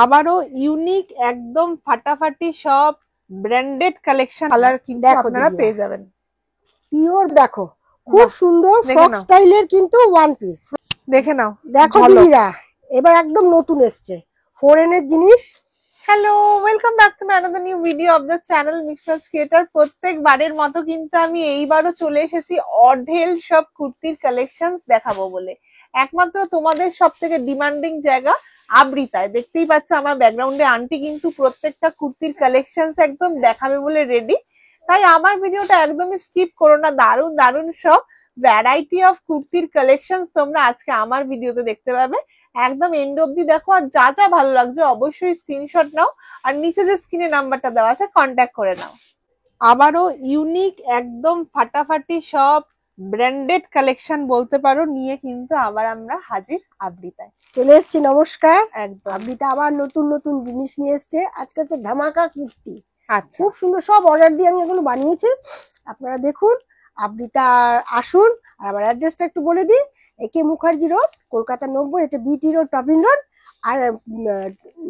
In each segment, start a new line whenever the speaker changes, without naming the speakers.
আবারও ইউনিক একদম ফাটাফাটি সব ব্র্যান্ডেড কালেকশন কালার কিন্তু আপনারা পেয়ে যাবেন।
পিওর দেখো খুব সুন্দর ফ্রক স্টাইলের কিন্তু ওয়ান পিস
দেখে নাও।
দেখো দিদিরা এবার একদম নতুন এসছে ফরেন এর জিনিস।
Hello, welcome back to another new video of the channel mixed creator. প্রত্যেকবারের মতো কিন্তু আমি এইবারও চলে এসেছি অঢেল সব কুর্তির কালেকশনস দেখাবো বলে। একমাত্র তোমাদের সব থেকে ডিমান্ডিং জায়গা আবৃতায়। দেখতেই পাচ্ছ আমার ব্যাকগ্রাউন্ডে আন্টি কিন্তু প্রত্যেকটা কুর্তির কালেকশনস একদম দেখাবে বলে রেডি। তাই আমার ভিডিওটা একদমই স্কিপ করো না, দারুণ দারুণ সব ভ্যারাইটি অফ কুর্তির কালেকশনস তোমরা আজকে আমার ভিডিওতে দেখতে পাবে। একদম এন্ড অব্দি দেখো, আর যা যা ভালো লাগছে অবশ্যই স্ক্রিনশট নাও, আর নিচে যে স্ক্রিনে নাম্বারটা দেওয়া আছে কন্ট্যাক্ট করে নাও। আবারও ইউনিক একদম ফাটাফাটি সব ব্র্যান্ডেড কালেকশন বলতে পারো নিয়ে কিন্তু আবার আমরা হাজির আবৃতায়
চলে এসেছি। নমস্কার।
একদম
আবৃতা আবার নতুন নতুন জিনিস নিয়ে এসছে। আজকে তো ধামাকা কুর্তি,
আচ্ছা
খুব সুন্দর সব অর্ডার দিয়ে আমি এগুলো বানিয়েছি। আপনারা দেখুন, আবৃতা আসুন। আর আমার অ্যাড্রেসটা একটু বলে দিই, একে মুখার্জি রোড, কলকাতা 90, এটা বিটি রোড, টপিন রোড, আর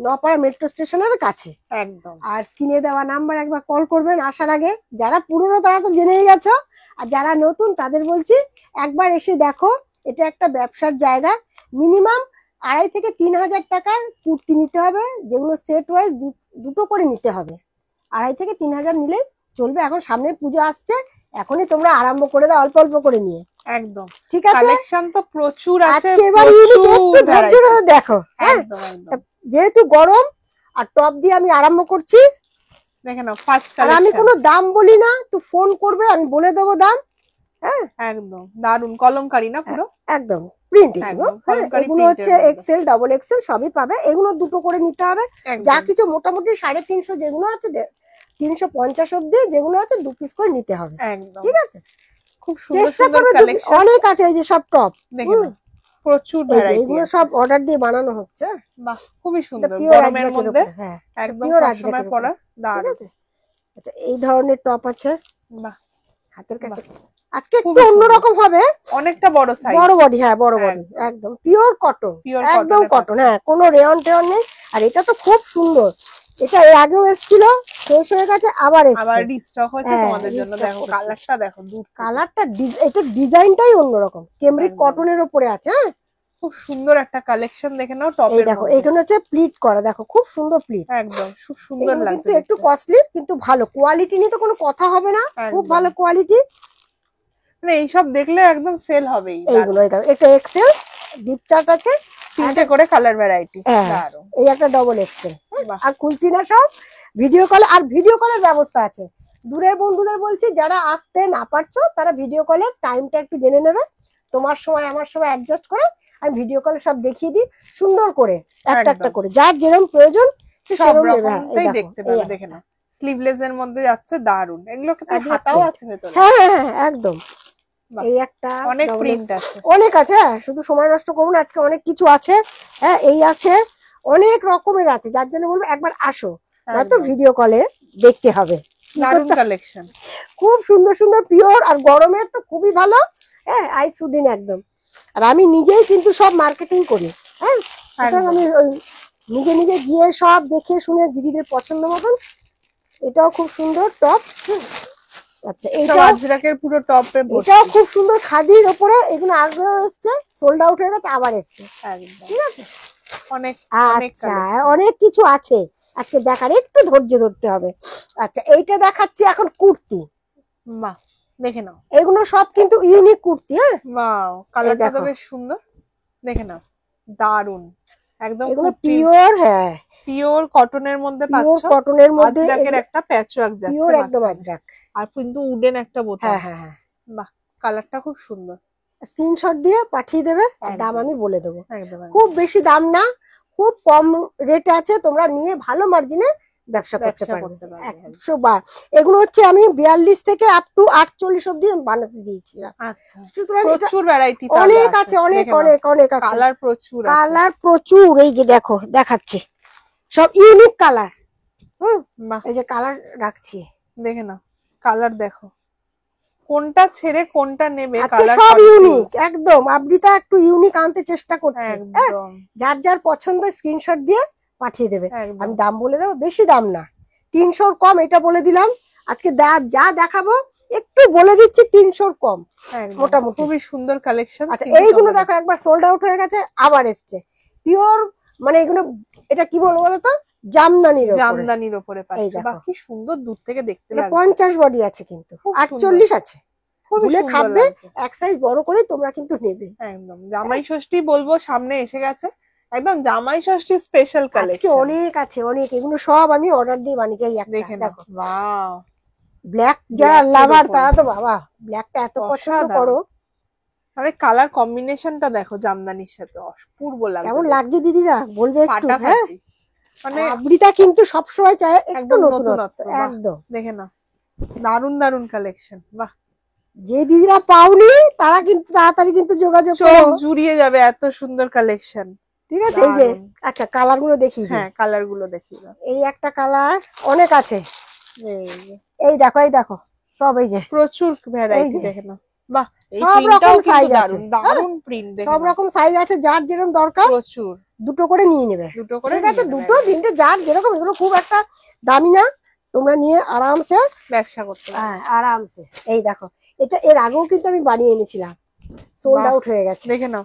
নপাড়া মেট্রো স্টেশনের কাছে
একদম।
আর স্ক্রিনে দেওয়া নাম্বার একবার কল করবেন আসার আগে। যারা পুরনো তারা তো জেনেই গেছো, আর যারা নতুন তাদের বলছি একবার এসে দেখো। এটা একটা ব্যবসার জায়গা। মিনিমাম 2,500 থেকে 3,000 টাকার কুর্তি নিতে হবে, যেগুলো সেট ওয়াইজ দুটো করে নিতে হবে। 2,500 থেকে 3,000 নিলেই চলবে। এখন সামনে পুজো আসছে, এখনই তোমরা আরম্ভ করে দাও অল্প অল্প করে নিয়ে।
একদম
ঠিক আছে,
কালেকশন তো প্রচুর আছে।
আজকে এবার ইউনিক একটু ধৈর্য ধরে দেখো।
একদম একদম।
যেহেতু গরম আর টপ দিয়ে আমি আরম্ভ করছি,
দেখে নাও ফার্স্ট
আর আমি কোনো দাম বলি না, একটু ফোন করবে, আমি বলে দেবো দাম। হ্যাঁ
একদম দারুন কলমকারি না পুরো,
একদম প্রিন্টিং। এগুলো হচ্ছে
প্রিন্টের
এক্সেল, ডাবল এক্সেল সবই পাবে। এগুলো দুটো করে নিতে হবে। যা কিছু মোটামুটি 350 যেগুলো আছে, 350 অব্দি যেগুলো আছে 2 পিস করে নিতে হবে।
একদম
ঠিক আছে,
খুব সুন্দর সুন্দর কালেকশন
অনেক আছে। এই যে সব টপ
দেখুন, প্রচুর ভ্যারাইটি,
এগুলো সব অর্ডার দিয়ে বানানো হচ্ছে।
বাহ খুবই সুন্দর গরমের মধ্যে একদম সবসময় পরা দারুণ।
আচ্ছা এই ধরনের টপ আছে,
বাহ
হাতের কাছে। আজকে একটু অন্যরকম হবে,
অনেকটা বড় সাইজ,
বড় বডি। হ্যাঁ বড় বডি, একদম পিওর কটন, একদম কটন। হ্যাঁ কোনো রেয়ন টেয়ন নেই। আর এটা তো খুব সুন্দর, এটা এর আগেও এসেছিল, শেষ হয়ে গেছে, আবার
রিস্টক হয়েছে তোমাদের জন্য। দেখো কালারটা, দেখো
কালারটা, এটা ডিজাইনটাই অন্যরকম, কেমব্রিক কটনের উপরে আছে। হ্যাঁ
খুব সুন্দর একটা কালেকশন দেখে নাও। টপের
দেখো এখানে হচ্ছে প্লিট করা, দেখো খুব সুন্দর প্লিট,
একদম খুব সুন্দর লাগছে।
কিন্তু একটু কস্টলি, কিন্তু ভালো কোয়ালিটি নিয়ে তো কোনো কথা হবে না, খুব ভালো কোয়ালিটি।
মানে এইসব দেখলে একদম সেল হবেই।
এইগুলো দেখো, এটা এক্সেল ডিপ চার্ট আছে,
3টে করে কালার ভ্যারাইটি।
এই একটা ডবল এক্সেল। আর খুলছি না সব, ভিডিও কল, আর ভিডিও কলের ব্যবস্থা আছে। দূরের বন্ধুদের বলছি, যারা আসতে না পারছো তারা ভিডিও কলের টাইমটা একটু জেনে নেবে। তোমার সময় আমার সময় অ্যাডজাস্ট করে আমি ভিডিও কলে সব দেখিয়ে দিই সুন্দর করে, একটা একটা করে, যার যেরকম প্রয়োজন
সেরকম দেখতে পাবে। দেখে না স্লিভলেস এর মধ্যে যাচ্ছে, দারুন। এগুলোকে তো হাতাও আছে ভেতরে।
হ্যাঁ একদম। এই একটা
অনেক প্রিন্ট আছে,
অনেক আছে। শুধু সময় নষ্ট করুন, আজকে অনেক কিছু আছে। হ্যাঁ এই আছে, অনেক রকমের আছে, যার জন্য বলবো একবার আসো, নয়তো ভিডিও কলে দেখতে হবে।
দারুন কালেকশন,
খুব সুন্দর সুন্দর পিওর, আর গরমের তো খুবই ভালো। হ্যাঁ আই সুদিন একদম। আর আমি নিজেই কিন্তু সব মার্কেটিং করি। হ্যাঁ আমি ওই নিজে নিজে গিয়ে সব দেখে শুনে দিদিদের পছন্দ মতন। এটাও খুব সুন্দর টপ। আচ্ছা
আজরাকের পুরো টপ,
এটাও খুব সুন্দর খাদির উপরে। এগুলো আগেও এসছে, সোল্ড আউট হয়ে গেছে, আবার এসছে। ঠিক আছে,
অনেক
আচ্ছা অনেক কিছু আছে আজকে দেখার, একটু ধৈর্য ধরতে হবে। আচ্ছা এইটা দেখাচ্ছি এখন কুর্তি।
বাহ দেখে নাও,
এগুলো সব কিন্তু ইউনিক কুর্তি। হ্যাঁ
বাহ কালারটা তো বেশ সুন্দর, দেখে নাও দারুন একদম।
এগুলো পিওর, হ্যাঁ
পিওর কটনের মধ্যে পাচ্ছো,
কটনের মধ্যে
আজরাকের একটা প্যাচওয়ার্ক যাচ্ছে,
পিওর একদম আজরাক,
আর কিন্তু উডেন একটা বোতাম।
হ্যাঁ
বাহ কালারটা খুব সুন্দর।
স্ক্রিনশট দিয়ে পাঠিয়ে দেবে, দাম আমি বলে দেবো। খুব বেশি দাম না, খুব কম রেটে আছে, তোমরা নিয়ে ভালো মার্জিনে ব্যবসা করতে পারবে। এগুলো হচ্ছে আমি 42 থেকে আপ টু 48 অব্দি বানাতে দিয়েছি। অনেক আছে, অনেক অনেক অনেক আছে,
কালার প্রচুর,
কালার প্রচুর। এই যে দেখো দেখাচ্ছে, সব ইউনিক কালার। এই যে কালার রাখছি,
দেখে নাও কালার, দেখো কোনটা ছেড়ে কোনটা নেবে।
সব ইউনিক একদম। আবৃতা একটু ইউনিক আনতে চেষ্টা করছে। যার যার পছন্দ স্ক্রিনশট দিয়ে পাঠিয়ে দেবে।
একদম।
আমি দাম বলে দেবো, বেশি দাম না, 300 কম, এটা বলে দিলাম। আজকে যা দেখাবো একটু বলে দিচ্ছি, 300 কম
একদম,
মোটামুটি।
খুবই সুন্দর কালেকশন।
আচ্ছা, এইগুলো দেখো, একবার সোল্ড আউট হয়ে গেছে, আবার এসছে পিওর, মানে এগুলো, এটা কি বলবো বলো তো,
জামদানির উপরে পাচ্ছ। বাহ, কি সুন্দর দূর থেকে দেখতে লাগছে।
50 বডি আছে, কিন্তু 48 আছে, ভুলে খাবে, এক সাইজ বড় করে তোমরা কিন্তু নেবে।
একদম জামাই ষষ্ঠী বলবো, সামনে এসে গেছে, একদম জামাই ষষ্ঠী স্পেশাল কালেকশন।
আজকে অনেক আছে, অনেক, এগুলো সব আমি অর্ডার দিয়ে বানিয়ে যাই।
দেখে দেখো, ওয়াও,
ব্ল্যাক যারা লাভার তারা তো বাবা ব্ল্যাকটা এত পছন্দ করো।
আরে কালার কম্বিনেশনটা দেখো জামদানির সাথে, অপূর্ব লাগছে।
কেমন লাগছে দিদিরা বলবে একটু। হ্যাঁ,
মানে
আবৃতা কিন্তু সবসময় চায় একটু
নতুনত্ব।
একদম
দেখে না, দারুন দারুন কালেকশন। বাহ,
যে দিদিরা পাওনি তারা কিন্তু তাড়াতাড়ি কিন্তু যোগাযোগ করো,
চোখ জুড়িয়ে যাবে, এত সুন্দর কালেকশন।
ঠিক আছে, এই যে আচ্ছা কালার গুলো দেখি।
হ্যাঁ, কালার গুলো দেখি।
এই একটা কালার, অনেক আছে, এই দেখো, এই দেখো, সব এই যে
প্রচুর ভ্যারাইটি। দেখে না, বাহ,
সব রকম সাইজ আছে,
দারুন প্রিন্ট,
সব রকম সাইজ আছে, যার যেরকম দরকার
প্রচুর,
দুটো করে নিয়ে নেবে,
দুটো করে।
ঠিক আছে, দুটো তিনটে যার যেরকম। এগুলো খুব একটা দামি না, তোমরা নিয়ে আরামসে
ব্যবসা করতে পারো।
হ্যাঁ, আরামসে। এই দেখো, এটা এর আগেও কিন্তু আমি বানিয়ে এনেছিলাম, সোল্ড আউট হয়ে গেছে।
দেখে নাও,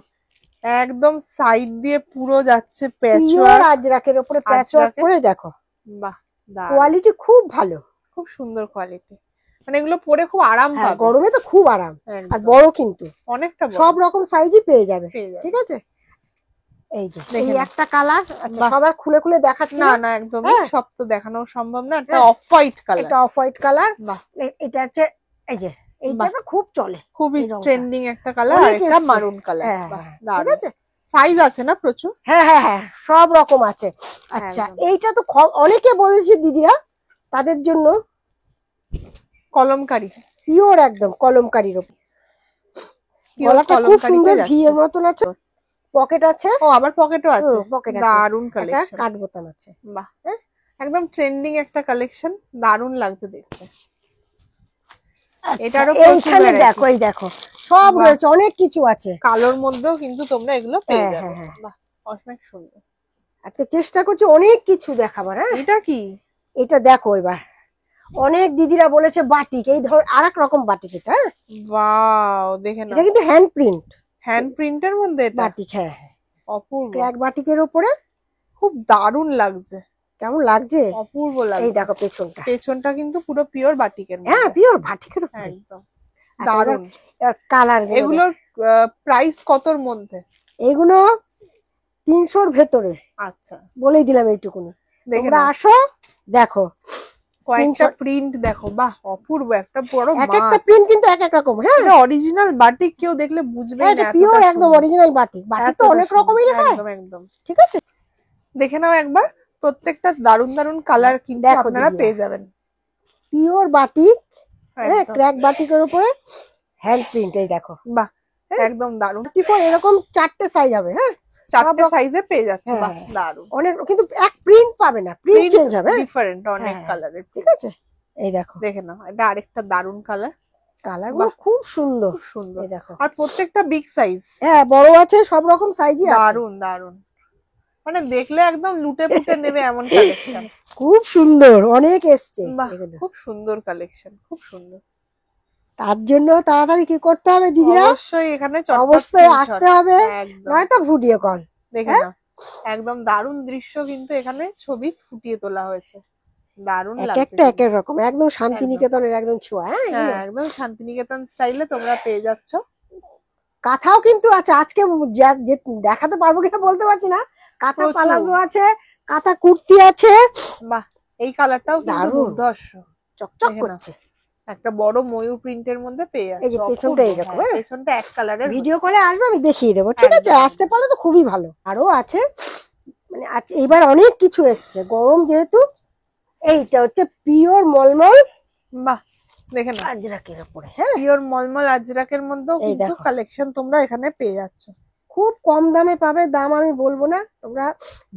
একদম সাইড দিয়ে পুরো যাচ্ছে
প্যাচওয়ার্ক, আজরাকের উপরে প্যাচওয়ার্ক করে দেখো।
বাহ,
কোয়ালিটি খুব ভালো,
খুব সুন্দর কোয়ালিটি, মানে এগুলো পরে খুব আরাম পাবে।
গরমে তো খুব আরাম, আর বড় কিন্তু
অনেকটা,
সব রকম সাইজই পেয়ে যাবে, ঠিক আছে। এই যে এই একটা কালার, সবার খুলে খুলে দেখাচ্ছি
না, না একদম সব তো দেখানো সম্ভব না। একটা অফ হোয়াইট কালার,
এটা অফ হোয়াইট কালার, এটা হচ্ছে এই যে এইটা খুব চলে,
খুবই ট্রেন্ডিং একটা কালার, আর একটা মারুন কালার। ঠিক আছে, সাইজ আছে না প্রচুর?
হ্যাঁ হ্যাঁ হ্যাঁ, সব রকম আছে। আচ্ছা, এইটা তো অনেকে বলেছে দিদিরা, তাদের জন্য
কলমকারি,
পিওর একদম কলমকারির উপর, গলাটা খুব সুন্দর ভি এর মতন আছে, পকেট আছে।
ও, আবার পকেটও আছে, দারুন কালেকশন,
কাট বোতাম আছে।
বাহ, একদম ট্রেন্ডিং একটা কালেকশন, দারুন লাগছে দেখতে।
এটারও এইখানে দেখো, এই দেখো সব রয়েছে, অনেক কিছু আছে।
কালোর মধ্যেও কিন্তু তোমরা এগুলো পেয়ে যাবে। বাহ, অনেক সুন্দর।
আজকে চেষ্টা করছি অনেক কিছু দেখাবার। হ্যাঁ,
এটা কি?
এটা দেখো, এবার অনেক দিদিরা বলেছে বাটিক, এই ধর আরেক রকম বাটিক এটা।
ওয়াও, দেখে না,
এটা কিন্তু হ্যান্ড প্রিন্ট,
হ্যান্ড প্রিন্টের মধ্যে
বাটিক। হ্যাঁ,
অপূর্ব,
ক্র্যাক বাটিকের উপরে
খুব দারুন লাগছে।
কেমন লাগছে,
অপূর্ব লাগছে।
এই দেখো পেছনটা,
পেছনটা কিন্তু পুরো পিওর বাটিকের।
হ্যাঁ, পিওর বাটিকের উপরে,
একদম
দারুন কালার।
এগুলোর প্রাইস কতর মধ্যে?
এগুলো 300-র ভেতরে।
আচ্ছা,
বলেই দিলাম এইটুকুনি, তোমরা আসো দেখো,
কয়েকটা প্রিন্ট দেখো। বাহ, অপূর্ব, একটা বড়
এক একটা প্রিন্ট কিন্তু এক এক রকম। হ্যাঁ,
এটা অরিজিনাল বাটিক, কেউ দেখলে বুঝবে না,
এটা পিওর একদম অরিজিনাল বাটিক। বাটিক তো অনেক রকমেরই হয়,
একদম একদম।
ঠিক আছে,
দেখে নাও একবার, প্রত্যেকটা দারুন দারুন কালার কিন্তু আপনারা পেয়ে যাবেন।
পিওর বাটিক, হ্যাঁ, ক্র্যাক বাটিকের উপরে হ্যান্ড প্রিন্ট। এই দেখো,
বাহ, একদম দারুন।
এরকম 4টে সাইজ হবে। হ্যাঁ,
4টে সাইজে পেয়ে যাচ্ছে। বাহ, দারুন।
অনেক, কিন্তু এক প্রিন্ট পাবে না, প্রিন্ট চেঞ্জ হবে,
ডিফারেন্ট অনেক কালারের,
ঠিক আছে। এই দেখো,
দেখে নাও, এটা আরেকটা দারুন কালার,
কালারগুলো খুব সুন্দর,
খুব সুন্দর।
এই দেখো,
আর প্রত্যেকটা বিগ সাইজ,
হ্যাঁ, বড় আছে, সব রকম সাইজই আছে।
দারুন দারুন, মানে দেখলে একদম লুটে পুটে নেবে এমন কালেকশন।
খুব সুন্দর, অনেক এসছে।
খুব সুন্দর কালেকশন, খুব সুন্দর।
তার জন্য তাড়াতাড়ি কি করতে হবে দিদিরা,
অবশ্যই এখানে
অবশ্যই আসতে হবে, নয়তো ভিডিও কল।
দেখে নাও, একদম দারুন দৃশ্য কিন্তু এখানে ছবি ফুটিয়ে তোলা হয়েছে, দারুন লাগছে।
একটা এক এক রকম, একদম শান্তিনিকেতনের একদম ছোঁয়া।
হ্যাঁ, একদম শান্তিনিকেতন স্টাইলে তোমরা পেয়ে যাচ্ছ।
কাঁথাও কিন্তু আছে, আজকে দেখাতে পারবো কিনা বলতে পারছি না। কাঁথা পালাজো আছে, কাঁথা কুর্তি আছে।
বাহ, এই কালারটাও কিন্তু দুর্ধর্ষ,
চকচক করছে।
একটা বড় ময়ূর প্রিন্টের মধ্যে পেয়ে যাচ্ছে।
এই যে পেছনটা এইরকম,
পেছনটা এক কালারের।
ভিডিও করে আসবে, আমি দেখিয়ে দেবো, ঠিক আছে। আসতে পারলে তো খুবই ভালো। আরো আছে, মানে এবার অনেক কিছু এসছে, গরম যেহেতু। এইটা হচ্ছে পিওর মলমল,
বাহ, দেখে না,
আজরাকের উপরে। হ্যাঁ,
পিওর মলমল আজরাকের মধ্যেও কিন্তু কালেকশন তোমরা এখানে পেয়ে যাচ্ছ।
খুব কম দামে পাবে, দাম আমি বলবো না, তোমরা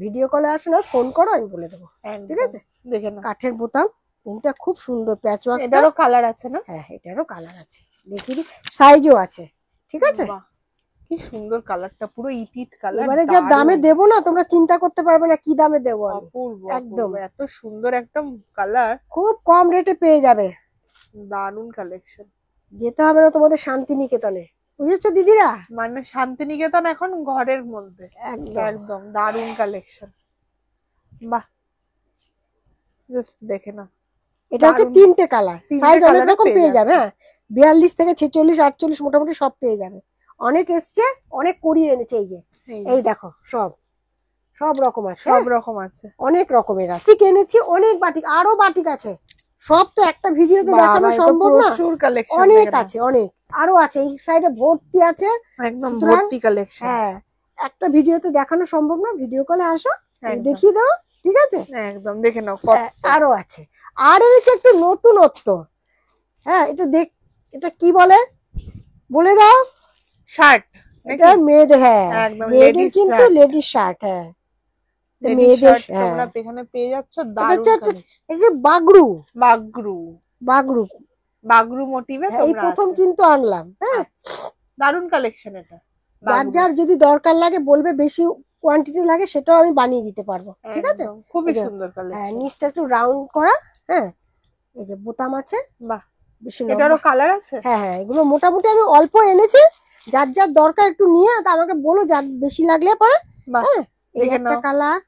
ভিডিও কলে আসো না, ফোন করো, আমি বলে দেবো, ঠিক আছে।
দেখে না,
কাঠের বোতাম, এটা খুব সুন্দর প্যাচওয়ার্ক।
এটারও কালার আছে না?
হ্যাঁ, এটারও কালার আছে, দেখিয়ে দিই, সাইজও আছে, ঠিক আছে।
কি সুন্দর কালারটা, পুরো ইট কালার।
এবারে যা দামে দেবো না, তোমরা চিন্তা করতে পারবে না কি দামে দেবো আমি।
অপূর্ব
একদম
একদম, এত সুন্দর একটা কালার,
খুব কম রেটে পেয়ে যাবে।
দারুন কালেকশন।
যেতে হবে না তোমাদের শান্তিনিকেতনে, বুঝেছো দিদিরা?
মানে শান্তিনিকেতন এখন ঘরের মধ্যে।
একদম
একদম দারুন কালেকশন। বাহ, জাস্ট দেখে না।
এটা হচ্ছে
দারুণ।
3টে কালার,
তিনটে
সাইজ অনেক
colour-এ
রকম
পেয়ে
পেয়ে যাবে।
যাচ্ছে।
হ্যাঁ, 42 থেকে 46, 48 মোটামুটি সব পেয়ে যাবে। অনেক এসছে, অনেক করিয়ে এনেছে। এই যে এই দেখো, সব সব রকম আছে,
সব রকম আছে,
অনেক রকমের আছে। ঠিক এনেছি, অনেক বাটিক, আরো বাটিক আছে। সব তো একটা ভিডিওতে দেখানো
বাবা, এ তো
সম্ভব না,
প্রচুর কালেকশন।
অনেক আছে, অনেক আরো আছে। এই সাইডে ভর্তি আছে,
একদম
সুতরাং
ভর্তি কালেকশন।
হ্যাঁ, একটা ভিডিওতে দেখানো সম্ভব না, ভিডিও কলে আসো,
একদম।
দেখিয়ে দাও, ঠিক আছে?
একদম দেখে নাও কত।
আরো আছে। আর এনেছে একটু নতুনত্ব। হ্যাঁ, এটা এটা কি বলে বলে দাও?
শার্ট।
এটা মেয়েদের, হ্যাঁ
একদম
মেয়েদের,
ladies
কিন্তু
shirt।
Ladies shirt. হ্যাঁ, এটা
লেডিস
মেয়েদের।
শার্ট তোমরা এখানে পেয়ে যাচ্ছ।
এটা
দারুন
হচ্ছে
কালেকশন।
এই যে বাগরু
বাগরু,
বাগরু
বাগরু মোটিভে
এই
তোমরা
প্রথম
আছে।
কিন্তু আনলাম। হ্যাঁ,
দারুন কালেকশন এটা।
যার
বাগরু।
যার যদি দরকার লাগে বলবে, বেশি কোয়ান্টিটি লাগে সেটাও আমি বানিয়ে দিতে পারবো, ঠিক আছে?
একদম, খুবই
এই যে,
সুন্দর
হ্যাঁ,
কালেকশন।
নিচটা একটু রাউন্ড করা। হ্যাঁ, এই যে বোতাম আছে,
বাহ,
বেশি
এটারও
লম্বা।
কালার আছে।
হ্যাঁ হ্যাঁ, এগুলো মোটামুটি আমি অল্প এনেছি, যার যার দরকার একটু নিয়ে তা আমাকে বলো, যার বেশি লাগলে পরে।
বাহ,
হ্যাঁ, এই
দেখে
একটা
নাও।
কালার,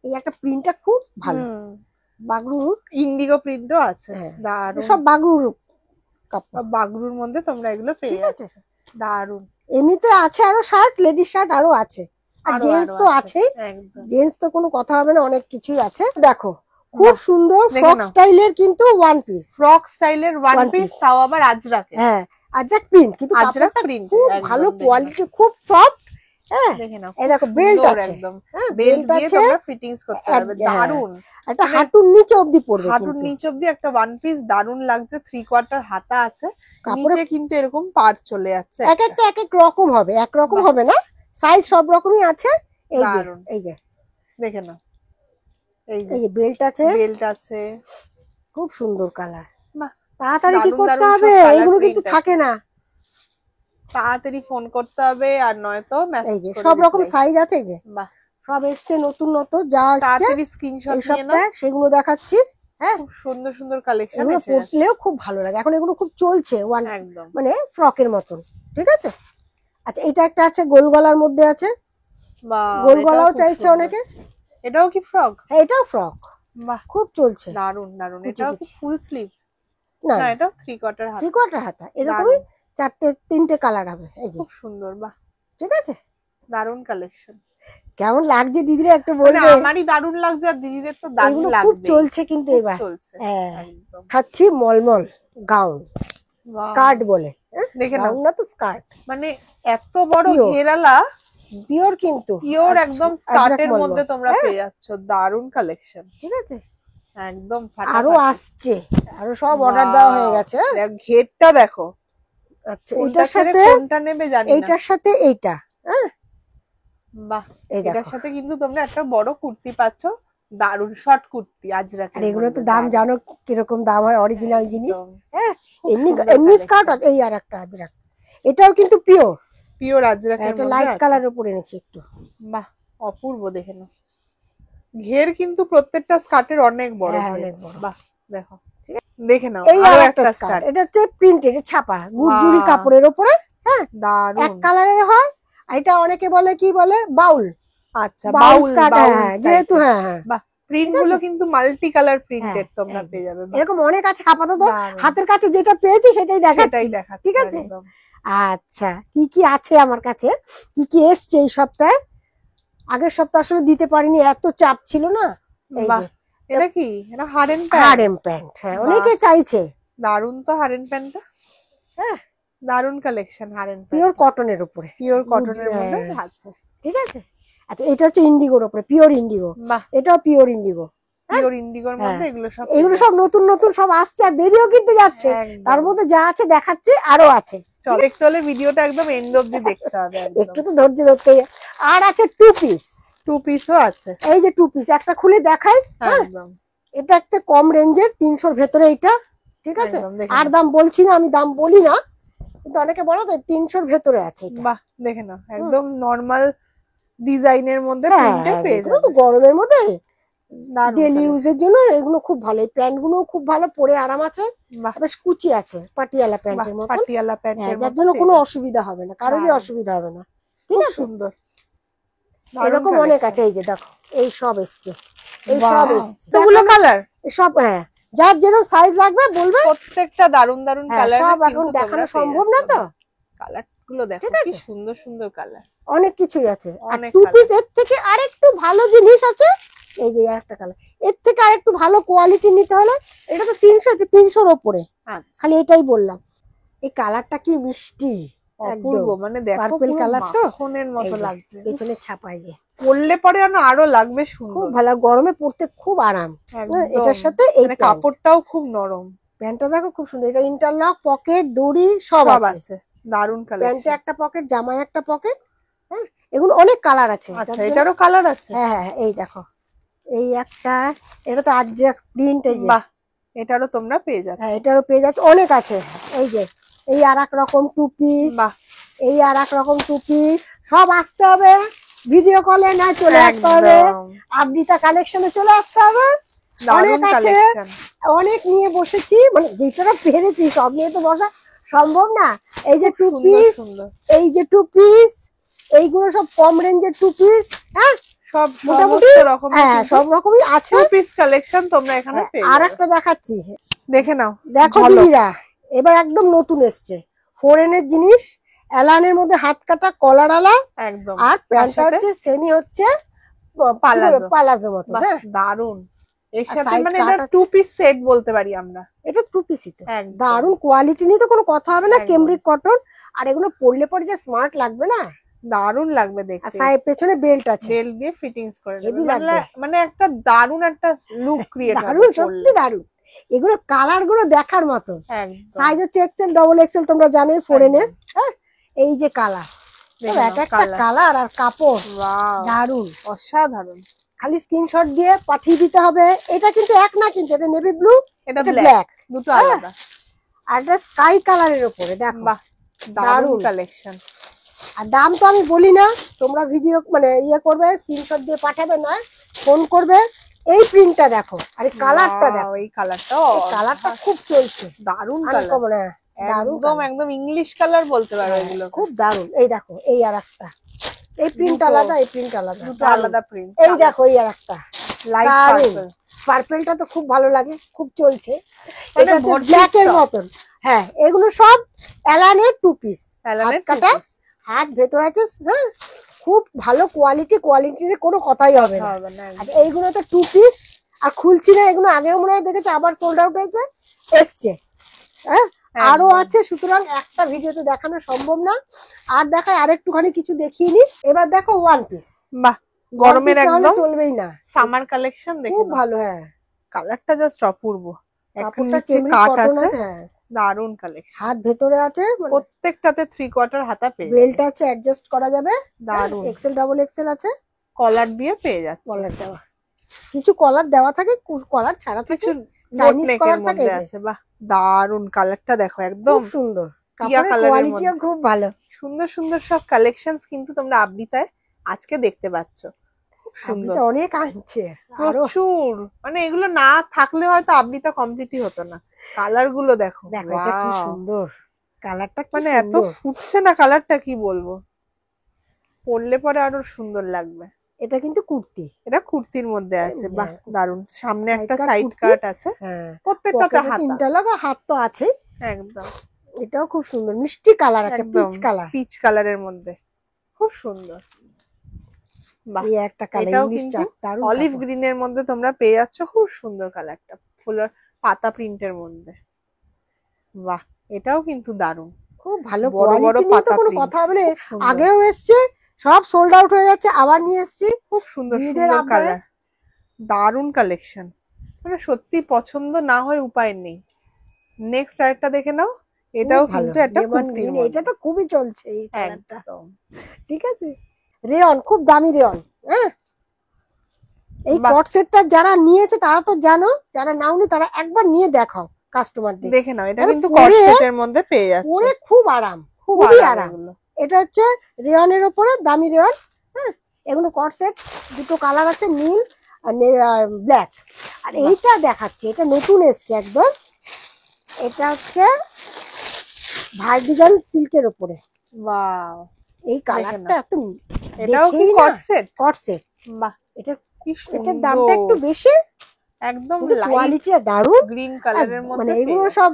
এই একটা প্রিন্টটা খুব ভালো, বাগরু।
ইন্ডিগো প্রিন্টও আছে।
হ্যাঁ,
দারুন।
সব বাগরুর কাপড়,
বাগরুর মধ্যে তোমরা এগুলো পেয়ে
ঠিক আছে?
যাচ্ছ। দারুন।
এমনিতে আছে আরো শার্ট, লেডিস শার্ট আরো আছে, আর
আরো
জেন্টস
আরো
তো
আছে।
আছেই।
একদম।
জেন্টস তো কোনো কথা হবে না, অনেক কিছুই আছে। দেখো, খুব
বাহ,
সুন্দর
দেখে
ফ্রক
নাও।
স্টাইলের কিন্তু ওয়ান পিস।
ফ্রক স্টাইলের ওয়ান
One
পিস,
piece।
তাও আবার আজরাকে।
হ্যাঁ, আজরাক প্রিন্ট, কিন্তু
আজরাক
কাপড়টা
print,
খুব
একদম
ভালো
দেখে
কোয়ালিটি, খুব সফট। হ্যাঁ,
দেখে নাও।
এই দেখো
খুব
বেল্ট
সুন্দর
আছে।
একদম।
হ্যাঁ,
বেল্ট
বেল্ট
দিয়ে
আছে,
তোমরা ফিটিংস করতে পারবে।
হ্যাঁ,
দারুন।
একটা
মানে
হাঁটুর নিচে অবধি পড়বে,
হাঁটুর
কিন্তু
নিচ অব্দি একটা ওয়ান পিস, দারুন লাগছে। 3/4 হাতা আছে,
কাপড়ে
নিচে কিন্তু এরকম পার চলে যাচ্ছে।
এক একটা এক এক রকম হবে, একরকম
বাহ।
হবে না, সাইজ সব রকমই আছে। এই যে
দারুন।
এই যে
দেখে নাও, এই যে
এই যে বেল্ট আছে,
বেল্ট আছে।
খুব সুন্দর কালার।
বাহ,
তাড়াতাড়ি কি
দারুন
করতে
দারুন সব
হবে,
colour
এগুলো
print
কিন্তু থাকে
আছে।
না।
তাড়াতাড়ি ফোন করতে হবে, আর নয়তো
এই
মেসেজ
যে
করে
সব রকম
reply।
সাইজ আছে, এই যে
বাহ,
সব এসছে নতুন নতুন, যা এসছে
তাড়াতাড়ি স্ক্রিনশট
এই
নিয়ে নাও।
সপ্তাহে সেগুলো দেখাচ্ছি। হ্যাঁ,
খুব সুন্দর সুন্দর কালেকশন
এগুলো
এসে গেছে।
পরলেও খুব ভালো লাগে, এখন এগুলো খুব চলছে,
একদম।
মানে ফ্রকের মতন, ঠিক আছে? আচ্ছা, এটা একটা আছে গোল গলার মধ্যে আছে,
বাহ,
গোল
এটাও
গলাও
খুব
চাইছে
সুন্দর।
অনেকে।
এটাও কি ফ্রক?
হ্যাঁ, এটাও ফ্রক,
বাহ,
খুব চলছে।
দারুন দারুন।
কুচি
এটাও কি
কুচি।
Full sleeve?
না
না, এটাও 3/4 হাত।
3/4 হাতা, এরকমই
দারুন।
3টে কালার হবে। এই যে,
খুব সুন্দর। বাহ,
ঠিক আছে?
দারুন কালেকশন।
কেমন লাগছে দিদিরা একটু
মানে
বলবে।
আমারই দারুন লাগছে, আর দিদিদের তো দারুন
এগুলো খুব
লাগবে।
চলছে কিন্তু
খুব
এবার।
চলছে।
হ্যাঁ,
একদম।
খাচ্ছি মলমল গাউন,
বাহ,
স্কার্ট বলে।
দেখে নাও।
গাউন না তো, স্কার্ট,
মানে এত বড়
Pure।
ঘেরালা,
পিওর কিন্তু,
পিওর একদম স্কার্টের
মলমল।
মধ্যে তোমরা
হ্যাঁ,
পেয়ে যাচ্ছ। দারুন কালেকশন,
ঠিক আছে?
একদম
আরো
ফাটাফাটি।
আসছে, আরো সব অর্ডার দেওয়া হয়ে গেছে।
দেখ, ঘেরটা দেখো।
আচ্ছা,
কোনটা
এটার
ছেড়ে
সাথে
কোনটা নেবে জানি না।
এইটার সাথে এইটা, হ্যাঁ,
বাহ,
এই
এটার
দেখো।
সাথে কিন্তু তোমরা একটা বড় কুর্তি পাচ্ছ। দারুন শর্ট কুর্তি আজরাকের
আর এগুলো তো
মধ্যে।
দাম
দারুন।
জানো কিরকম দাম হয়, অরিজিনাল জিনিস।
একদম।
হ্যাঁ,
খুব
এমনি
সুন্দর
এমনি
collection।
স্কার্ট আছে। এই আর একটা আজরাক, এটাও কিন্তু পিওর,
পিওর আজরাকের
একটা
মধ্যে
লাইট
আছে।
কালার উপর এনেছি একটু।
বাহ, অপূর্ব। দেখে নাও, ঘের কিন্তু প্রত্যেকটা স্কার্টের অনেক বড়
হ্যাঁ,
ঘের।
অনেক বড়।
বাহ, দেখো, দেখে নাও।
এই
আরো
আর
একটা
একটা
স্কার্ট।
স্কার্ট, এটা হচ্ছে প্রিন্টেড ছাপা, গুজরি
বাহ।
কাপড়ের উপরে। হ্যাঁ, এক
দারুন।
কালারের হয়। আর এটা অনেকে বলে কি বলে, বাউল,
আচ্ছা,
বাউল
বাউল
স্কার্ট।
বাউল
হ্যাঁ, যেহেতু
type-এর।
হ্যাঁ হ্যাঁ,
বাহ, প্রিন্ট
ঠিক
গুলো
আছে?
কিন্তু মাল্টি কালার
হ্যাঁ,
প্রিন্টেড তোমরা
একদম।
পেয়ে যাবে। বাহ,
এরকম অনেক আছে, আপাতত
দারুন।
হাতের কাছে যেটা পেয়েছি সেটাই দেখাচ্ছি,
সেটাই দেখাচ্ছি।
ঠিক আছে?
একদম।
আচ্ছা, কি কি আছে আমার কাছে, কি কি এসছে এই সপ্তাহে? আগের সপ্তাহে আসলে দিতে পারিনি, এত চাপ ছিল না। এই
বাহ,
যে
এটা কি? এটা হারেন
হারেম প্যান্ট, হ্যাঁ,
বাহ।
অনেকে চাইছে।
দারুন তো হারেন প্যান্টটা।
হ্যাঁ,
দারুন কালেকশন হারেন
পিওর
প্যান্ট।
কটনের উপরে,
পিওর কটনের মধ্যে
হ্যাঁ,
আছে।
ঠিক আছে? আচ্ছা, এটা হচ্ছে ইন্ডিগোর উপরে, পিওর ইন্ডিগো।
বাহ,
এটাও পিওর ইন্ডিগো।
পিওর ইন্ডিগোর মধ্যে
হ্যাঁ,
এগুলো সব
এগুলো
পেয়ে
সব নতুন নতুন সব আসছে, আর বেরিয়েও কিন্তু যাচ্ছে।
একদম।
তার মধ্যে যা আছে দেখাচ্ছি, আরো আছে।
চল, দেখতে হলে ভিডিওটা একদম এন্ড অবধি দেখতে হবে।
একটু তো ধৈর্য ধরতে। আর আছে টু পিস,
টু পিসও আছে।
এই যে টু পিস, একটা খুলে দেখাই। হ্যাঁ,
একদম।
এটা একটা কম রেঞ্জের, 300-র ভেতরে এটা, ঠিক আছে?
একদম, দেখে
আর
নাও।
দাম বলছি না, আমি দাম বলি না, কিন্তু অনেকে বলো তো 300-র ভেতরে আছে এটা।
বাহ দেখে নাও, একদম নরমাল ডিজাইনের মধ্যে
হ্যাঁ
প্রিন্টে পেয়ে
এগুলো তো
যাবে।
গরমের মধ্যে
দারুণ
ডেলি
collection।
ইউজের জন্য এগুলো খুব ভালো। এই প্যান্ট গুলো খুব ভালো, পরে আরাম আছে।
বাহ
বেশ কুচি আছে পাটিয়ালা
বাহ,
প্যান্টের মতন।
পাটিয়ালা
হ্যাঁ,
প্যান্টের
যার
মতো
জন্য
পেয়ে
কোনো
যাচ্ছে।
অসুবিধা হবে না, কারোরই
দারুণ,
অসুবিধা হবে না। ঠিক
খুব
আছে,
সুন্দর, দারুণ
এরকম অনেক
কালেকশন।
আছে। এই যে দেখো, এই সব এসছে, এই সব
বাহ,
এসছে
এতগুলো
দেখানো।
কালার,
এই সব হ্যাঁ, যার যেরকম সাইজ লাগবে বলবে।
প্রত্যেকটা দারুণ দারুণ
হ্যাঁ
কালার
সব এখন
কিন্তু
দেখানো
তোমরা পেয়ে
সম্ভব না
যাচ্ছ।
তো।
কালার গুলো দেখো
ঠিক
কি
আছে,
সুন্দর সুন্দর কালার,
অনেক কিছুই আছে। আর
অনেক
টু
colour।
পিস এর থেকে আরেকটু ভালো জিনিস আছে। এই যে আরেকটা কালার, এর থেকে আরেকটু ভালো কোয়ালিটি নিতে হলে এটা তো 300-300-র ওপরে।
আচ্ছা,
খালি এটাই বললাম। এই কালারটা কি মিষ্টি,
অপূর্ব,
একদম
মানে দেখো
পার্পল
পুরো
কালার তো।
মাখনের
এই
মতো
যে
লাগছে।
পেছনে ছাপাই যে
পরলে পরে আরো লাগবে
খুব
সুন্দর,
ভালো, আর গরমে পড়তে খুব আরাম।
একদম।
এটার সাথে এই
মানে
প্যান্ট,
কাপড়টাও খুব নরম,
প্যান্টটা দেখো খুব সুন্দর। এটা ইন্টারলক, পকেট, দড়ি সব
সব
আছে।
আছে, দারুণ
প্যান্টে
কালেকশন।
একটা পকেট, জামায় একটা পকেট। হ্যাঁ, এগুলো অনেক কালার আছে।
আচ্ছা,
যার জন্য-
এটারও কালার আছে?
হ্যাঁ হ্যাঁ, এই দেখো, এই একটা, এটা তো আজরাক প্রিন্ট। এই যে
বাহ, এটারও তোমরা পেয়ে যাচ্ছ।
হ্যাঁ, এটারও পেয়ে যাচ্ছে, অনেক আছে। এই যে এই আর এক রকম টু পিস,
বাহ,
এই আর এক রকম টু পিস। সব আসতে হবে ভিডিও কলে, না চলে আসতে হবে
একদম
আবৃতা কালেকশনে, চলে আসতে হবে।
দারুণ
অনেক আছে,
কালেকশন।
অনেক নিয়ে বসেছি, মানে যেটা পেরেছি সব নিয়ে তো বসা সম্ভব না। এই যে টু
সুন্দর
পিস,
সুন্দর
এই যে টু পিস, এইগুলো সব কম রেঞ্জের টু পিস। হ্যাঁ,
সব
মোটামুটি
সমস্ত রকমের
হ্যাঁ সব রকমই আছে।
টু পিস কালেকশন তোমরা এখানে পেয়ে
আর
যাবে।
একটা দেখাচ্ছি,
দেখে নাও,
দেখো
ঝলক।
দিদিরা, এবার একদম নতুন এসছে, ফোরেনের জিনিস। অ্যালানের মধ্যে হাত কাটা কলার আলা,
একদম।
আর প্যান্টটা
তার সাথে
হচ্ছে সেমি হচ্ছে
পালাজো।
পালাজো মতো।
বাহ,
হ্যাঁ,
দারুণ। এর
আর
সাথে
side
মানে
cut
এটা
আছে।
টু পিস সেট বলতে পারি আমরা।
এটা টু পিসই তো,
একদম।
দারুণ কোয়ালিটি নিয়ে তো কোনো কথা হবে না।
একদম।
কেমব্রিক কটন, আর এগুলো পরলে পরে যে স্মার্ট লাগবে না।
দারুণ লাগবে
আর
দেখতে,
সাইড পেছনে বেল্ট আছে,
বেল্ট দিয়ে ফিটিংস করে নেবে,
হেভি
মানে
লাগবে।
মানে একটা দারুণ একটা লুক ক্রিয়েট হবে
দারুণ,
পরলে।
সত্যি দারুণ। এগুলো কালার গুলো দেখার মতো।
একদম।
সাইজ হচ্ছে এক্সেল, ডবল এক্সেল, তোমরা জানোই ফোরেনের। হ্যাঁ, এই যে কালার,
দেখে নাও
এক একটা
colour।
কালার আর কাপড়
Wow,
দারুণ।
অসাধারণ।
খালি স্ক্রিনশট দিয়ে পাঠিয়ে দিতে হবে। এটা কিন্তু এক না, কিন্তু এটা নেভি ব্লু,
এটা
এটা
ব্ল্যাক,
ব্ল্যাক,
দুটো আলাদা।
আর এটা স্কাই কালারের উপরে দেখো।
বাহ, দারুণ
দারুণ।
কালেকশন।
আর দাম তো আমি বলি না, তোমরা ভিডিও মানে ইয়ে করবে, স্ক্রিনশট দিয়ে পাঠাবে, না ফোন করবে। এই প্রিন্টটা দেখো, আর এই কালারটা দেখো,
এই কালারটা,
কালারটা খুব চলছে,
দারুণ কালার,
আনকমন। দারুণ
একদম
colour।
একদম ইংলিশ কালার বলতে পারো এগুলো।
খুব দারুণ। এই দেখো, এই আর একটা, এই প্রিন্ট
দুটো,
আলাদা, এই প্রিন্ট আলাদা,
দুটো
দারুণ।
আলাদা প্রিন্ট।
এই দেখো, এই আর একটা
লাইট
দারুণ।
পার্পল,
পার্পলটা তো খুব ভালো লাগে, খুব চলছে।
মানে
এটা হচ্ছে
ভর্তি
ব্ল্যাক এর
stock।
মতন। হ্যাঁ, এগুলো সব অ্যালানের টু পিস,
অ্যালানের
হাত কাটা, হাত ভেতর আছে। হ্যাঁ, খুব ভালো কোয়ালিটি, কোয়ালিটিতে কোনো কথাই হবে না।
হবে না,
আর এইগুলো তো টু পিস, আর খুলছি না। এগুলো আগেও মনে হয় দেখেছে, আবার সোল্ড আউট হয়েছে, এসছে। হ্যাঁ, আরো
একদম।
আছে, সুতরাং একটা ভিডিওতে দেখানো সম্ভব না। আর দেখায় আরেকটুখানি কিছু দেখিয়ে নি। এবার দেখো ওয়ান পিস।
বাহ, গরমের একদম
চলবেই না,
সামার কালেকশন। দেখে
খুব
নাও,
ভালো। হ্যাঁ,
কালারটা জাস্ট অপূর্ব। এখন
কাপড়টা
নিচে
কেমনি
কাট
কটন
আছে,
আছে। হ্যাঁ,
দারুণ কালেকশন।
হাত ভেতরে আছে,
প্রত্যেকটাতে 3/4 হাতা পেয়ে
বেল্ট আছে, অ্যাডজাস্ট করা যাবে।
দারুণ।
এক্সেল, ডবল এক্সেল আছে,
কলার দিয়ে পেয়ে যাচ্ছে।
কলার দেওয়া, কিছু কলার দেওয়া থাকে, কলার ছাড়া থাকে,
কিছু
চাইনিজ
নেকের
কলার থাকে।
মধ্যে আছে। বাহ, দারুণ কালারটা দেখো, একদম
খুব সুন্দর,
টিয়া
কাপড়ের
কালারের
কোয়ালিটিও
মধ্যে।
খুব ভালো।
সুন্দর সুন্দর সব কালেকশনস কিন্তু তোমরা আবৃতায় আজকে দেখতে পাচ্ছ। খুব সুন্দর,
আবৃতা অনেক আনছে, আরো
প্রচুর। মানে এগুলো না থাকলে হয়তো আবৃতা কমপ্লিটই হতো না। কালার গুলো দেখো,
দেখো, এটা কি
Wow!
সুন্দর কালারটা, কি
মানে এত
সুন্দর।
ফুটছে না কালারটা, কি বলবো, পরলে পরে আরো সুন্দর লাগবে।
এটা কিন্তু কুর্তি।
এটা কুর্তির মধ্যে আছে। বাহ,
হ্যাঁ,
দারুণ। সামনে
Side
একটা
cut
সাইড
কুর্তি।
কাট আছে,
হ্যাঁ,
প্রত্যেকটাতে হাতা।
ইন্টারলক, হাত তো আছে।
একদম
এটাও খুব সুন্দর, মিষ্টি কালার, একটা
একদম
পিচ কালার।
পিচ কালারের মধ্যে, খুব সুন্দর। বাহ,
এই একটা কালার,
এটাও
ইংলিশ
কিন্তু
চাট, দারুণ
অলিভ
কাপড়।
গ্রিনের মধ্যে তোমরা পেয়ে যাচ্ছ, খুব সুন্দর কালারটা, ফুলের পাতা প্রিন্টের মধ্যে। বাহ, এটাও কিন্তু দারুণ।
খুব ভালো
বড় বড়
কোয়ালিটি নিয়ে তো
পাতা
কোনো
print,
কথা হবে না।
খুব সুন্দর।
আগেও এসছে, সব সোল্ড আউট হয়ে যাচ্ছে, আবার নিয়ে এসছি।
খুব সুন্দর
দিদিদের
সুন্দর
আবদারে।
কালার, দারুণ কালেকশন। মানে সত্যি পছন্দ না হয় উপায় নেই। নেক্সট আরেকটা দেখে নাও, এটাও
খুব ভালো,
কিন্তু একটা
lemon
কুর্তির
green,
মধ্যে।
এটা তো খুবই চলছে এই কালারটা।
একদম।
ঠিক আছে, রেয়ন, খুব দামি রেয়ন। হ্যাঁ, এই
বাহ।
কট সেটটা যারা নিয়েছে তারা তো জানো, যারা নাওনি তারা একবার নিয়ে দেখাও, কাস্টমারদের।
দেখে নাও, এটা
মানে
কিন্তু
পরে-
কর্সেটের মধ্যে পেয়ে যাচ্ছে,
পরে খুব আরাম,
খুব
খুবই
আরাম
আরাম।
এগুলো।
এটা হচ্ছে রেয়নের ওপরে দামি রেয়ন। হ্যাঁ, এগুলো কর্সেট, দুটো কালার আছে, নীল আর ব্ল্যাক। আর এইটা দেখাচ্ছি, এটা নতুন এসছে একদম। এটা হচ্ছে ভার্টিকাল সিল্কের ওপরে।
ওয়াও,
এই কালারটা এত
এটাও কি
দেখেই না,
কর্সেট?
কর্সেট।
বাহ,
এটা
কি
এটার
সুন্দর,
দামটা একটু বেশি,
একদম
কিন্তু
লাইট
কোয়ালিটিটা দারুণ।
গ্রিন
আর
কালারের
মানে
মধ্যে
এগুলো
পেয়ে
সব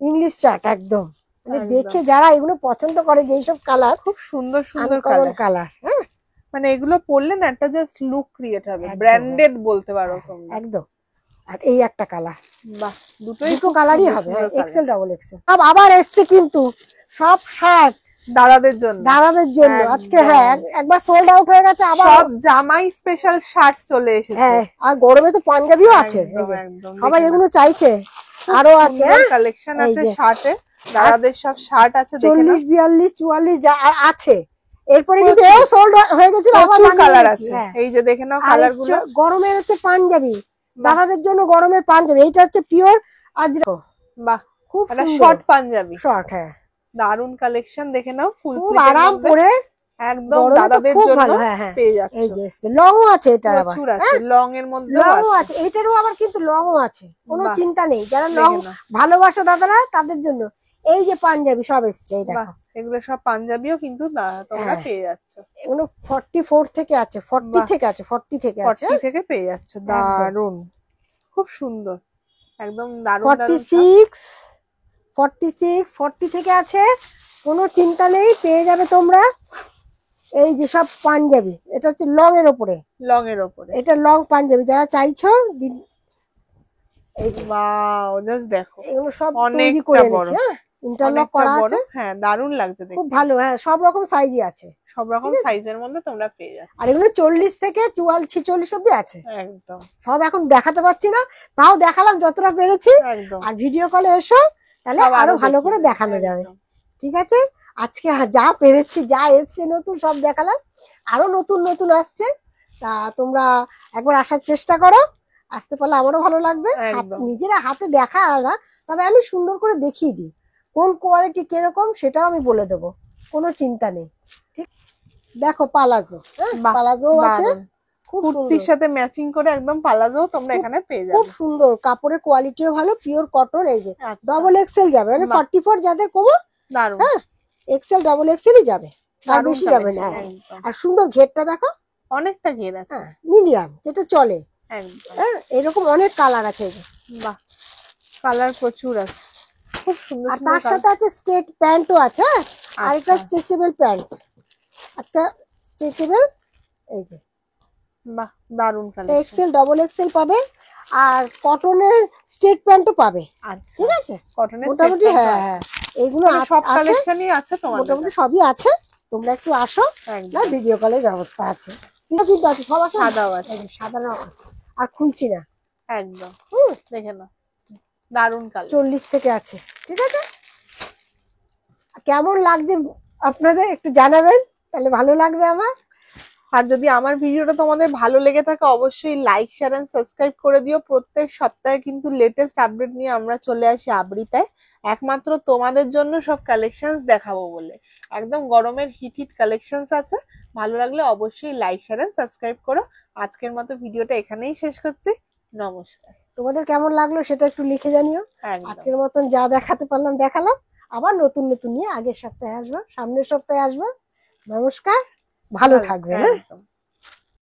ইংলিশ চার্ট একদম। মানে
একদম।
দেখে যারা এগুলো পছন্দ করে, যে এইসব কালার,
খুব সুন্দর সুন্দর
আনকমন
কালার।
কালার। হ্যাঁ,
মানে এগুলো পরলে না একটা জাস্ট লুক ক্রিয়েট হবে,
একদম,
ব্র্যান্ডেড বলতে পারো তোমরা।
একদম। আর এই একটা কালার,
বাহ, দুটোই
দুটো
খুব
কালারই
সুন্দর
হবে,
সুন্দর colour।
XL double XL. আবার এসছে কিন্তু সব শার্ট
দাদাদের জন্য,
দাদাদের জন্য আজকে।
একদম।
হ্যাঁ, একবার সোল্ড আউট হয়ে গেছে, আবার
সব জামাই স্পেশাল শার্ট চলে এসেছে।
হ্যাঁ, আর গরমে তো পাঞ্জাবিও আছে, এই
একদম
যে
একদম,
সবাই এগুলো চাইছে। আরো আছে
কালেকশন
এই
আছে
যে।
শার্টে, দাদাদের সব শার্ট আছে, দেখে নাও।
40, 42, 44 যা আছে। এরপরে কিন্তু
প্রচুর।
এও সোল্ড হয়ে গেছিল, আবার
প্রচুর
বানিয়ে
কালার
এনেছি।
আছে,
হ্যাঁ।
এই যে দেখে নাও
আর
কালার গুলো।
গরমের হচ্ছে পাঞ্জাবি,
বাহ।
দাদাদের জন্য গরমের পাঞ্জাবি। এইটা হচ্ছে পিওর আজরাক,
বাহ,
খুব
একটা
সুন্দর
শর্ট পাঞ্জাবি,
শর্ট। হ্যাঁ,
দারুন কালেকশন, দেখে নাও ফুল
খুব
স্লিভের
আরাম
মধ্যে,
পরে,
একদম
গরমে তো
দাদাদের
খুব
জন্য
ভালো। হ্যাঁ, হ্যাঁ,
পেয়ে
এই
যাচ্ছে।
যে এসছে, লংও আছে এটার আবার।
প্রচুর আছে, লং এর মধ্যে
লংও আছে, এইটারও আবার কিন্তু লংও আছে, কোনো
বাহ।
চিন্তা নেই। যারা
দেখে
লং
নাও।
ভালোবাসো দাদারা, তাদের জন্য এই যে পাঞ্জাবি সব এসছে। এই
বাহ,
দেখো,
এগুলো সব পাঞ্জাবিও কিন্তু তোমরা
হ্যাঁ।
পেয়ে যাচ্ছ,
এগুলো 44 থেকে আছে, 40
বাহ।
থেকে আছে, 40 থেকে আছে,
40 থেকে পেয়ে যাচ্ছ, দারুন, খুব সুন্দর, একদম দারুন দারুন সব।
46, 46, 40 থেকে আছে, কোনো চিন্তা নেই, পেয়ে যাবে তোমরা। এই যে সব পাঞ্জাবি, এটা হচ্ছে লং এর ওপরে,
লং এর ওপরে।
এটা লং পাঞ্জাবি যারা চাইছো।
ওয়াও, জাস্ট দেখো,
এগুলো সব
অনেকটা
তৈরি করে
বড়,
এনেছি। হ্যাঁ, ইন্টারলক
অনেকটা
করা
বড়।
আছে,
হ্যাঁ, দারুন লাগছে
খুব
দেখতে,
ভালো। হ্যাঁ, সব রকম সাইজই আছে,
সব রকম সাইজের মধ্যে তোমরা পেয়ে যাচ্ছ,
আর এগুলো 40 থেকে 44, 46 অব্দি আছে।
একদম
সব এখন দেখাতে পারছি না, তাও দেখালাম যতটা পেরেছি।
একদম।
আর ভিডিও কলে এসো, তাহলে
সব
আরো ভালো
দেখিয়ে
করে
দেবো,
দেখানো যাবে।
একদম।
ঠিক আছে, আজকে যা পেরেছি, যা এসছে নতুন সব দেখালাম, আরো নতুন নতুন আসছে। তা তোমরা একবার আসার চেষ্টা করো, আসতে পারলে আমারও ভালো লাগবে।
একদম।
নিজেরা হাতে দেখা আলাদা, তবে আমি সুন্দর করে দেখিয়ে দিই কোন কোয়ালিটি কিরকম, সেটাও আমি বলে দেবো, কোনো চিন্তা নেই। ঠিক, দেখো পালাজো, হ্যাঁ,
বাহ,
পালাজো আছে,
দারুন।
খুব
কুর্তির
সুন্দর,
সাথে ম্যাচিং করে একদম পালাজো তোমরা এখানে পেয়ে
খুব
যাবে।
সুন্দর। কাপড়ের কোয়ালিটিও ভালো, পিওর কটন। এই যে
আচ্ছা,
ডবল এক্সেল যাবে, মানে
বাহ।
44 যাদের কোমর,
দারুন,
হ্যাঁ, এক্সেল ডাবল এক্সেলই যাবে, তার
দারুন
বেশি যাবে না।
collection,
হ্যাঁ।
একদম।
আর সুন্দর ঘেরটা দেখো,
অনেকটা ঘের আছে,
হ্যাঁ, মিডিয়াম যেটা চলে।
একদম।
হ্যাঁ, এরকম অনেক কালার আছে এই যে।
বাহ, কালার প্রচুর আছে, খুব সুন্দর
আর
সুন্দর
তার সাথে আছে স্টেট প্যান্টও আছে। হ্যাঁ, আর এটা
আচ্ছা।
স্ট্রেচেবল প্যান্ট, আচ্ছা, স্ট্রেচেবল। এই যে
বাহ, দারুন কালেকশন।
এক্সেল ডাবল এক্সেল পাবে, আর কটনের স্টেট প্যান্টও পাবে।
আচ্ছা,
ঠিক আছে,
কটনের
মোটামুটি। হ্যাঁ, হ্যাঁ, এইগুলো
সব
আছে,
কালেকশনই আছে তোমাদের
মোটামুটি
কাছে?
সবই আছে। তোমরা একটু আসো, না
একদম।
ভিডিও কলের ব্যবস্থা আছে, কিন্তু আছে সব আছে।
সাদাও আছে,
এই যে সাদা নাও আছে। আর খুলছি না,
একদম, দেখে নাও, দারুন কালার।
40 থেকে আছে। ঠিক আছে, কেমন লাগছে আপনাদের একটু জানাবেন, তাহলে ভালো লাগবে আমার।
আর যদি আমার ভিডিওটা তোমাদের ভালো লেগে থাকে, অবশ্যই লাইক শেয়ার এন্ড সাবস্ক্রাইব করে দিও। প্রত্যেক সপ্তাহে কিন্তু লেটেস্ট আপডেট নিয়ে আমরা চলে আসি আবৃতায়, একমাত্র তোমাদের জন্য সব কালেকশনস দেখাবো বলে। একদম গরমের হিট হিট কালেকশনস আছে, ভালো লাগলে অবশ্যই লাইক শেয়ার এন্ড সাবস্ক্রাইব করো। আজকের মতো ভিডিওটা এখানেই শেষ করছি, নমস্কার।
তোমাদের কেমন লাগলো সেটা একটু লিখে জানিও।
একদম,
আজকের মতন যা দেখাতে পারলাম দেখালাম, আবার নতুন নতুন নিয়ে আগের সপ্তাহে আসবো, সামনের সপ্তাহে আসবো। নমস্কার, ভালো থাকবে। হ্যাঁ।
একদম।